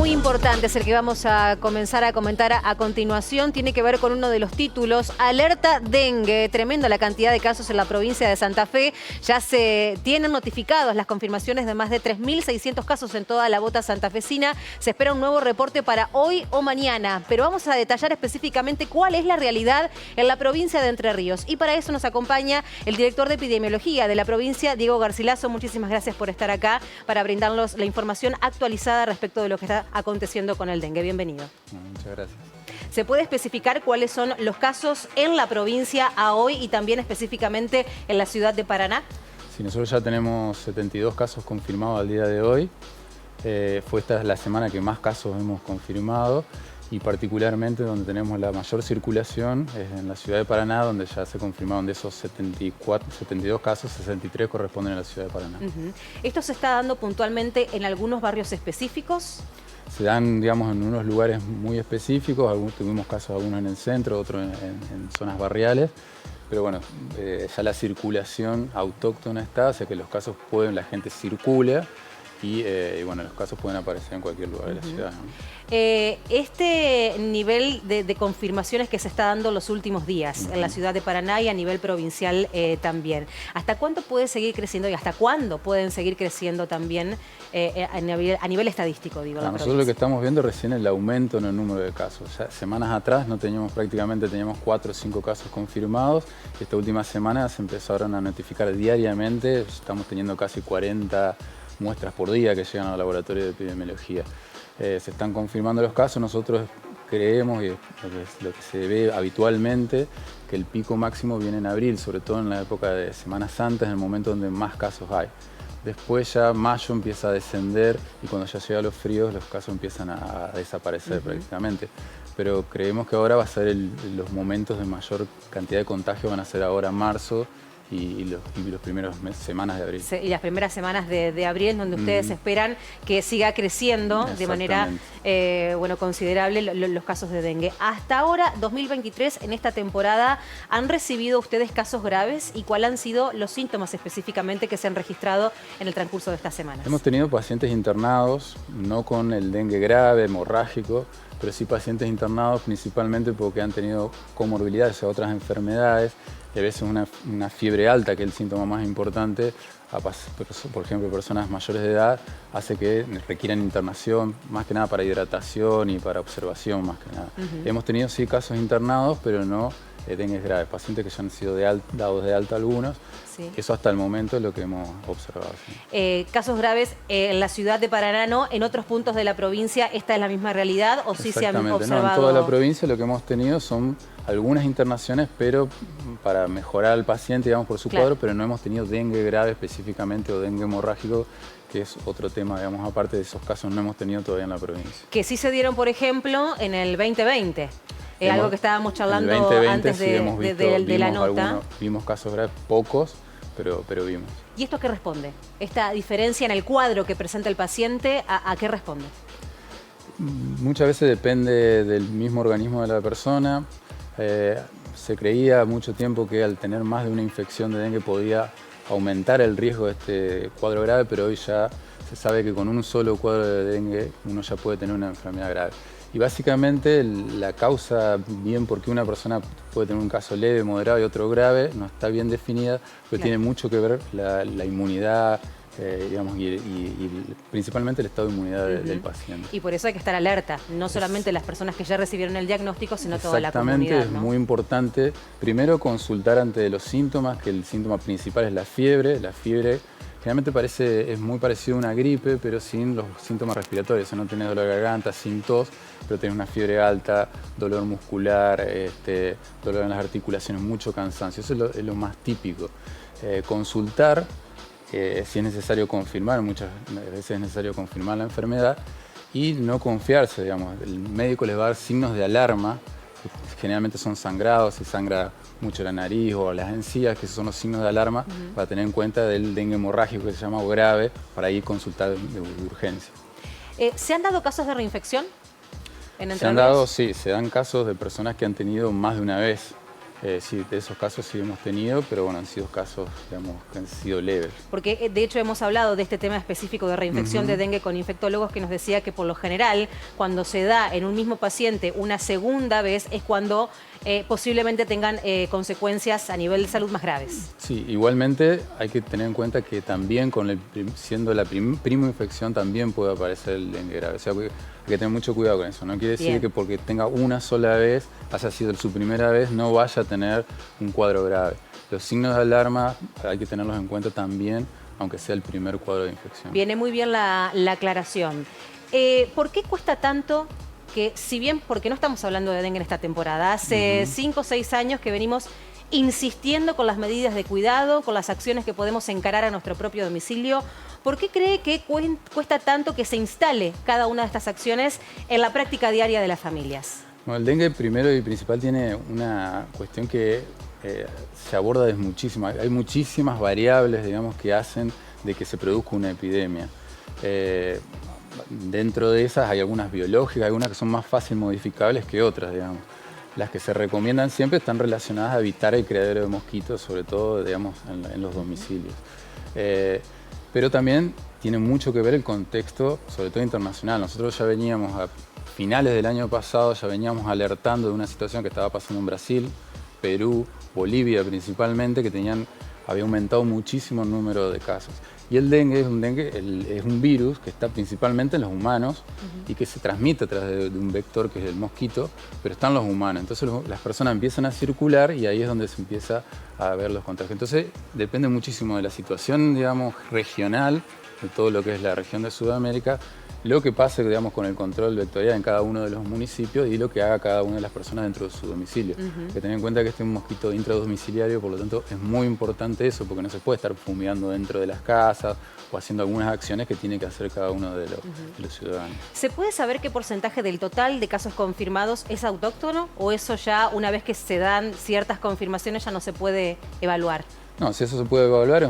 muy importante es el que vamos a comenzar a comentar a continuación. Tiene que ver con uno de los títulos. Alerta dengue. Tremenda la cantidad de casos en la provincia de Santa Fe. Ya se tienen notificados las confirmaciones de más de 3.600 casos en toda la bota santafesina. Se espera un nuevo reporte para hoy o mañana. Pero vamos a detallar específicamente cuál es la realidad en la provincia de Entre Ríos. Y para eso nos acompaña el director de epidemiología de la provincia, Diego Garcilaso. Muchísimas gracias por estar acá para brindarnos la información actualizada respecto de lo que está aconteciendo con el dengue. Bienvenido. Muchas gracias. ¿Se puede especificar cuáles son los casos en la provincia a hoy y también específicamente en la ciudad de Paraná? Sí, nosotros ya tenemos 72 casos confirmados al día de hoy. Fue esta la semana que más casos hemos confirmado y particularmente donde tenemos la mayor circulación es en la ciudad de Paraná, donde ya se confirmaron de esos 72 casos, 63 corresponden a la ciudad de Paraná. ¿Esto se está dando puntualmente en algunos barrios específicos? Se dan, digamos, en unos lugares muy específicos, tuvimos casos algunos en el centro, otros en zonas barriales, pero bueno, ya la circulación autóctona está, o sea que los casos la gente circula y bueno, los casos pueden aparecer en cualquier lugar de la ciudad, ¿no? Este nivel de confirmaciones que se está dando los últimos días en la ciudad de Paraná y a nivel provincial también, ¿hasta cuánto puede seguir creciendo y hasta cuándo pueden seguir creciendo también a nivel estadístico? Digo, Nosotros lo que estamos viendo recién es el aumento en el número de casos. Ya semanas atrás no teníamos prácticamente 4 o 5 casos confirmados. Esta última semana se empezaron a notificar diariamente, estamos teniendo casi 40 muestras por día que llegan al laboratorio de epidemiología. Se están confirmando los casos, nosotros creemos, y lo que se ve habitualmente, que el pico máximo viene en abril, sobre todo en la época de Semana Santa, es el momento donde más casos hay. Después ya mayo empieza a descender y cuando ya llega los fríos los casos empiezan a desaparecer prácticamente. Pero creemos que ahora va a ser los momentos de mayor cantidad de contagio, van a ser ahora marzo y los primeros semanas de abril. Y las primeras semanas de abril en donde ustedes esperan que siga creciendo de manera considerable los casos de dengue. Hasta ahora, 2023, en esta temporada, ¿han recibido ustedes casos graves y cuáles han sido los síntomas específicamente que se han registrado en el transcurso de estas semanas? Hemos tenido pacientes internados, no con el dengue grave, hemorrágico, pero sí pacientes internados principalmente porque han tenido comorbilidades a otras enfermedades. Y a veces una fiebre alta, que es el síntoma más importante, por ejemplo, personas mayores de edad, hace que requieran internación, más que nada para hidratación y para observación, más que nada. Hemos tenido sí casos internados, pero no dengues graves, pacientes que ya han sido dados de alta algunos. Sí. Eso hasta el momento es lo que hemos observado. Sí. Casos graves en la ciudad de Paraná, ¿no? ¿En otros puntos de la provincia esta es la misma realidad o sí se han observado? No, en toda la provincia lo que hemos tenido son algunas internaciones, pero para mejorar al paciente, digamos, por su cuadro, pero no hemos tenido dengue grave específicamente o dengue hemorrágico, que es otro tema, digamos, aparte de esos casos no hemos tenido todavía en la provincia. Que sí se dieron, por ejemplo, en el 2020. Algo que estábamos charlando 2020, antes de la nota. Vimos casos graves, pocos, pero vimos. ¿Y esto qué responde? ¿Esta diferencia en el cuadro que presenta el paciente, a qué responde? Muchas veces depende del mismo organismo de la persona. Se creía mucho tiempo que al tener más de una infección de dengue podía aumentar el riesgo de este cuadro grave, pero hoy ya se sabe que con un solo cuadro de dengue uno ya puede tener una enfermedad grave. Y básicamente la causa, bien porque una persona puede tener un caso leve, moderado y otro grave, no está bien definida, pero tiene mucho que ver la inmunidad, digamos, y principalmente el estado de inmunidad del paciente. Y por eso hay que estar alerta, no solamente las personas que ya recibieron el diagnóstico, sino toda la comunidad. Exactamente, es muy importante primero consultar ante los síntomas, que el síntoma principal es la fiebre. La fiebre generalmente es muy parecido a una gripe, pero sin los síntomas respiratorios. O sea, no tenés dolor de garganta, sin tos, pero tenés una fiebre alta, dolor muscular, dolor en las articulaciones, mucho cansancio. Eso es lo más típico. Consultar, si es necesario confirmar, muchas veces es necesario confirmar la enfermedad y no confiarse, digamos. El médico les va a dar signos de alarma, que generalmente son sangrados, si sangra mucho la nariz o las encías, que esos son los signos de alarma, para tener en cuenta del dengue hemorrágico que se llama o grave, para ir a consultar de urgencia. ¿Se han dado casos de reinfección en Entre Ríos? Sí, se dan casos de personas que han tenido más de una vez Sí, de esos casos sí hemos tenido, pero bueno, han sido casos, digamos, que han sido leves. Porque de hecho hemos hablado de este tema específico de reinfección de dengue con infectólogos que nos decía que por lo general cuando se da en un mismo paciente una segunda vez es cuando posiblemente tengan consecuencias a nivel de salud más graves. Sí, igualmente hay que tener en cuenta que también siendo la prima infección también puede aparecer el dengue grave. O sea, hay que tener mucho cuidado con eso. No quiere decir que porque tenga una sola vez, haya sido su primera vez, no vaya a tener un cuadro grave. Los signos de alarma hay que tenerlos en cuenta también, aunque sea el primer cuadro de infección. Viene muy bien la aclaración. ¿Por qué cuesta tanto que, si bien, porque no estamos hablando de dengue en esta temporada, hace 5 o 6 años que venimos insistiendo con las medidas de cuidado, con las acciones que podemos encarar a nuestro propio domicilio, ¿por qué cree que cuesta tanto que se instale cada una de estas acciones en la práctica diaria de las familias? Bueno, el dengue primero y principal tiene una cuestión que se aborda desde muchísimo. Hay muchísimas variables, digamos, que hacen de que se produzca una epidemia. Dentro de esas hay algunas biológicas, algunas que son más fácil modificables que otras, digamos. Las que se recomiendan siempre están relacionadas a evitar el criadero de mosquitos, sobre todo, digamos, en los domicilios. Pero también tiene mucho que ver el contexto, sobre todo internacional. Nosotros ya veníamos a finales del año pasado, ya veníamos alertando de una situación que estaba pasando en Brasil, Perú, Bolivia principalmente, que había aumentado muchísimo el número de casos. Y el dengue es un virus que está principalmente en los humanos y que se transmite a través de un vector que es el mosquito, pero está en los humanos. Entonces las personas empiezan a circular y ahí es donde se empieza a ver los contagios. Entonces depende muchísimo de la situación, digamos, regional, de todo lo que es la región de Sudamérica, lo que pase, digamos, con el control vectorial en cada uno de los municipios y lo que haga cada una de las personas dentro de su domicilio. Hay que tener en cuenta que este es un mosquito intradomiciliario, por lo tanto es muy importante eso, porque no se puede estar fumigando dentro de las casas o haciendo algunas acciones que tiene que hacer cada uno de los ciudadanos. ¿Se puede saber qué porcentaje del total de casos confirmados es autóctono o eso ya una vez que se dan ciertas confirmaciones ya no se puede evaluar? No, si eso se puede evaluar, es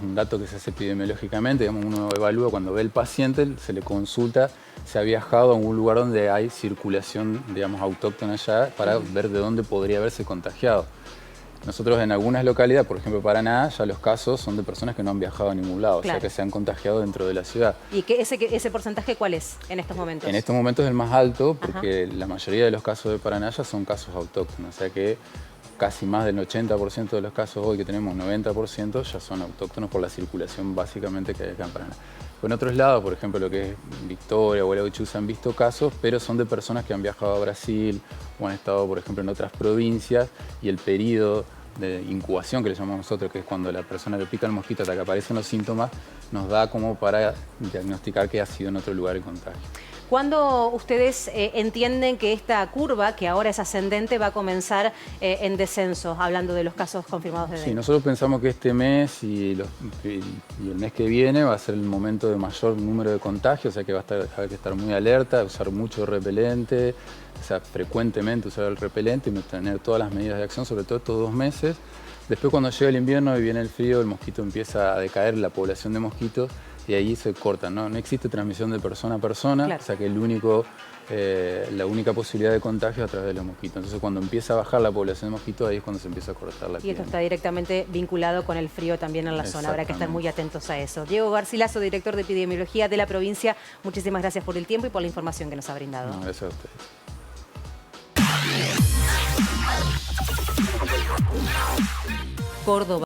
un dato que se hace epidemiológicamente. Digamos, uno evalúa cuando ve al paciente, se le consulta si ha viajado a algún lugar donde hay circulación, digamos, autóctona ya, para ver de dónde podría haberse contagiado. Nosotros en algunas localidades, por ejemplo Paraná, ya los casos son de personas que no han viajado a ningún lado, claro, o sea que se han contagiado dentro de la ciudad. ¿Y ese porcentaje cuál es en estos momentos? En estos momentos es el más alto porque la mayoría de los casos de Paraná ya son casos autóctonos, o sea que casi más del 80% de los casos hoy que tenemos, 90%, ya son autóctonos por la circulación básicamente que hay acá en Paraná. En otros lados, por ejemplo, lo que es Victoria o Gualeguaychú, se han visto casos, pero son de personas que han viajado a Brasil o han estado, por ejemplo, en otras provincias y el periodo de incubación, que le llamamos nosotros, que es cuando la persona le pica el mosquito hasta que aparecen los síntomas, nos da como para diagnosticar que ha sido en otro lugar el contagio. ¿Cuándo ustedes entienden que esta curva, que ahora es ascendente, va a comenzar en descenso, hablando de los casos confirmados de dengue? Sí, nosotros pensamos que este mes y el mes que viene va a ser el momento de mayor número de contagios, o sea que hay que estar muy alerta, usar mucho repelente, o sea, frecuentemente usar el repelente y tener todas las medidas de acción, sobre todo estos 2 meses. Después, cuando llega el invierno y viene el frío, el mosquito empieza a decaer, la población de mosquitos, y ahí se corta, ¿no? No existe transmisión de persona a persona, claro, o sea que la única posibilidad de contagio es a través de los mosquitos. Entonces cuando empieza a bajar la población de mosquitos, ahí es cuando se empieza a cortar la epidemia. Y esto está directamente vinculado con el frío también en la zona, habrá que estar muy atentos a eso. Diego Garcilaso, director de epidemiología de la provincia, muchísimas gracias por el tiempo y por la información que nos ha brindado. No, gracias a ustedes. Córdoba.